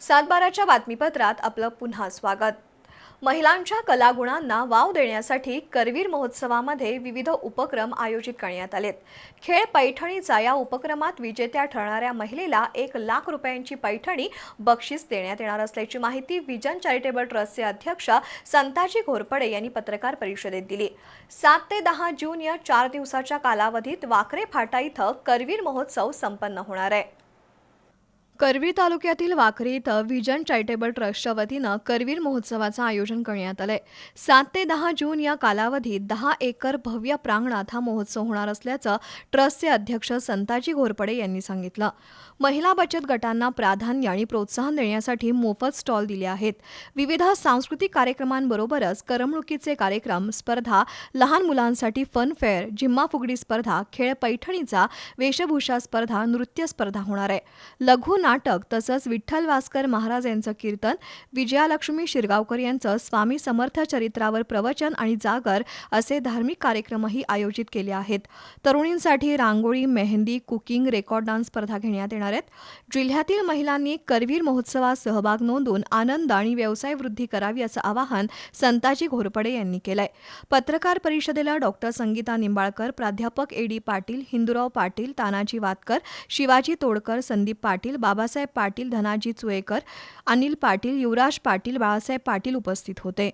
सातबाराच्या बातमीपत्रात आपलं पुन्हा स्वागत। महिलांच्या कलागुणांना वाव देण्यासाठी करवीर महोत्सवामध्ये विविध उपक्रम आयोजित करण्यात आलेत। खेळ पैठणीचा या उपक्रमात विजेत्या ठरणाऱ्या महिलेला 1 लाख रुपयांची पैठणी बक्षीस देण्यात येणार असल्याची माहिती विजन चॅरिटेबल ट्रस्टचे अध्यक्ष संताजी घोरपडे यांनी पत्रकार परिषदेत दिली। 7 ते 10 जून या 4 दिवसाच्या कालावधीत वाकरे फाटा इथं करवीर महोत्सव संपन्न होणार आहे। करवीर तालुक्यातील वाकरे इथं विजन चॅरिटेबल ट्रस्टच्या वतीनं करवीर महोत्सवाचं आयोजन करण्यात आलंय। 7 ते 10 जून या कालावधीत 10 एकर भव्य प्रांगणात हा महोत्सव होणार असल्याचं ट्रस्टचे अध्यक्ष संताजी घोरपडे यांनी सांगितलं। महिला बचत गटांना प्राधान्य आणि प्रोत्साहन देण्यासाठी मोफत स्टॉल दिले आहेत। विविध सांस्कृतिक कार्यक्रमांबरोबरच करमणुकीचे कार्यक्रम, स्पर्धा, लहान मुलांसाठी फन फेअर, झिम्मा फुगडी स्पर्धा, खेळ पैठणीचा, वेशभूषा स्पर्धा, नृत्य स्पर्धा होणार आहे। लघु नाटक तसंच विठ्ठल वासकर महाराज यांचं कीर्तन, विजयालक्ष्मी शिरगावकर यांचं स्वामी समर्थ चरित्रावर प्रवचन आणि जागर असे धार्मिक कार्यक्रमही आयोजित केले आहेत। तरुणींसाठी रांगोळी, मेहंदी, कुकिंग, रेकॉर्ड डान्स स्पर्धा घेण्यात येणार आहेत। जिल्ह्यातील महिलांनी करवीर महोत्सवात सहभाग नोंदवून आनंद आणि व्यवसाय वृद्धी करावी असं आवाहन संताजी घोरपडे यांनी केलंय। पत्रकार परिषदेला डॉक्टर संगीता निंबाळकर, प्राध्यापक ए.डी. पाटील, हिंदूराव पाटील, तानाजी वातकर, शिवाजी तोडकर, संदीप पाटील, बाबासाहेब पाटील, धनाजी चुएकर, अनिल पाटील, युवराज पाटील, बाळासाहेब पाटील उपस्थित होते।